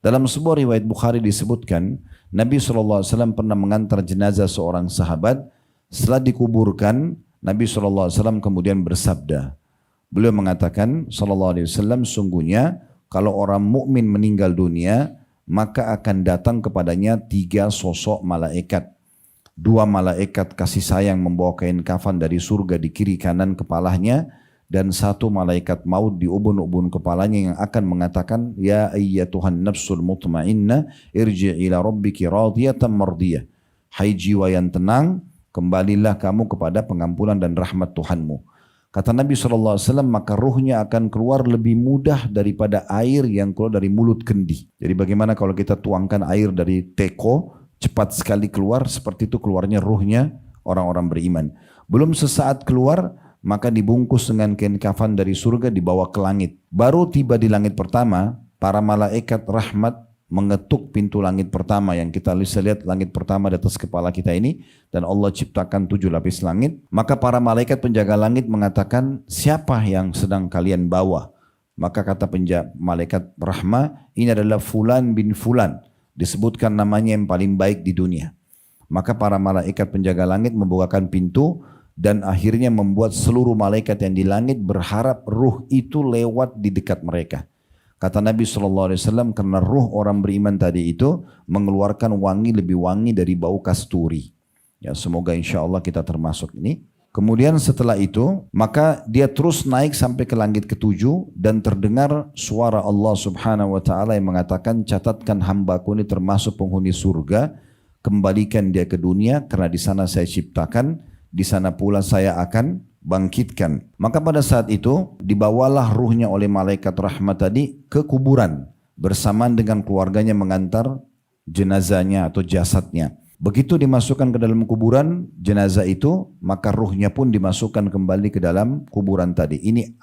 Dalam sebuah riwayat Bukhari disebutkan, Nabi SAW pernah mengantar jenazah seorang sahabat. Setelah dikuburkan, Nabi SAW kemudian bersabda. Beliau mengatakan SAW, sungguhnya kalau orang mukmin meninggal dunia, maka akan datang kepadanya 3 sosok malaikat. 2 malaikat kasih sayang membawa kain kafan dari surga di kiri kanan kepalanya, dan 1 malaikat maut di ubun-ubun kepalanya yang akan mengatakan, ya ayyatuhan nafsul mutmainnah irji' ila rabbiki radiyatan mardiyah. Hai jiwa yang tenang, kembalilah kamu kepada pengampunan dan rahmat Tuhanmu. Kata Nabi SAW, maka ruhnya akan keluar lebih mudah daripada air yang keluar dari mulut kendi. Jadi bagaimana kalau kita tuangkan air dari teko, cepat sekali keluar, seperti itu keluarnya ruhnya orang-orang beriman. Belum sesaat keluar, maka dibungkus dengan kain kafan dari surga dibawa ke langit. Baru tiba di langit pertama, para malaikat rahmat mengetuk pintu langit pertama yang kita bisa lihat langit pertama di atas kepala kita ini, dan Allah ciptakan 7 lapis langit. Maka para malaikat penjaga langit mengatakan, siapa yang sedang kalian bawa? Maka kata malaikat rahmah, ini adalah Fulan bin Fulan, disebutkan namanya yang paling baik di dunia. Maka para malaikat penjaga langit membukakan pintu, dan akhirnya membuat seluruh malaikat yang di langit berharap ruh itu lewat di dekat mereka. Kata Nabi SAW, karena ruh orang beriman tadi itu mengeluarkan wangi lebih wangi dari bau kasturi. Ya, semoga insya Allah kita termasuk ini. Kemudian setelah itu, maka dia terus naik sampai ke langit ke-7, dan terdengar suara Allah Subhanahu wa Ta'ala yang mengatakan, catatkan hambaku ini termasuk penghuni surga, kembalikan dia ke dunia karena di sana saya ciptakan, di sana pula saya akan bangkitkan. Maka pada saat itu dibawalah ruhnya oleh malaikat rahmat tadi ke kuburan bersamaan dengan keluarganya mengantar jenazahnya atau jasadnya. Begitu dimasukkan ke dalam kuburan jenazah itu, maka ruhnya pun dimasukkan kembali ke dalam kuburan tadi. Ini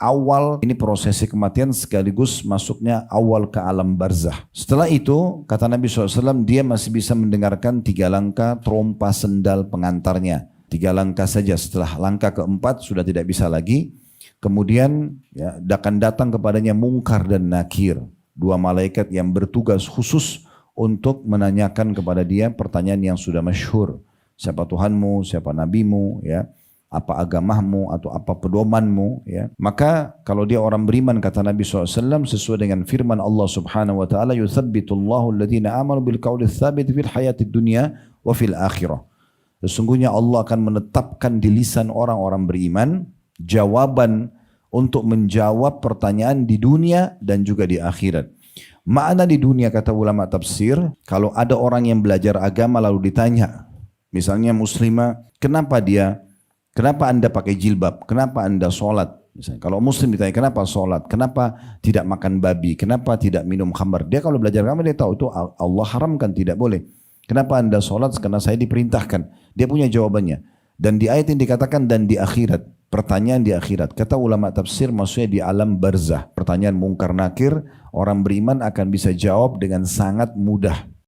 prosesi kematian sekaligus masuknya awal ke alam barzah. Setelah itu, kata Nabi SAW, dia masih bisa mendengarkan 3 langkah trompa sendal pengantarnya. 3 langkah saja, setelah langkah ke-4 sudah tidak bisa lagi. Kemudian ya, akan datang kepadanya Munkar dan Nakir, 2 malaikat yang bertugas khusus untuk menanyakan kepada dia pertanyaan yang sudah masyhur. Siapa Tuhanmu, siapa Nabimu, ya, apa agamamu atau apa pedomanmu. Ya. Maka kalau dia orang beriman, kata Nabi SAW, sesuai dengan firman Allah Subhanahu wa Ta'ala, yuthabbitullahu alladhina amanu bil qawli tsabit fil hayatid dunya wa fil akhirah. Sesungguhnya Allah akan menetapkan di lisan orang-orang beriman jawaban untuk menjawab pertanyaan di dunia dan juga di akhirat. Makna di dunia, kata ulama tafsir, kalau ada orang yang belajar agama lalu ditanya, misalnya muslimah, kenapa anda pakai jilbab, kenapa anda sholat? Misalnya, kalau muslim ditanya kenapa sholat, kenapa tidak makan babi, kenapa tidak minum khamar, dia kalau belajar agama dia tahu itu Allah haramkan, tidak boleh. Kenapa anda sholat? Karena saya diperintahkan. Dia punya jawabannya. Dan di ayat ini dikatakan dan di akhirat. Pertanyaan di akhirat. Kata ulama tafsir maksudnya di alam barzah. Pertanyaan Munkar Nakir, orang beriman akan bisa jawab dengan sangat mudah.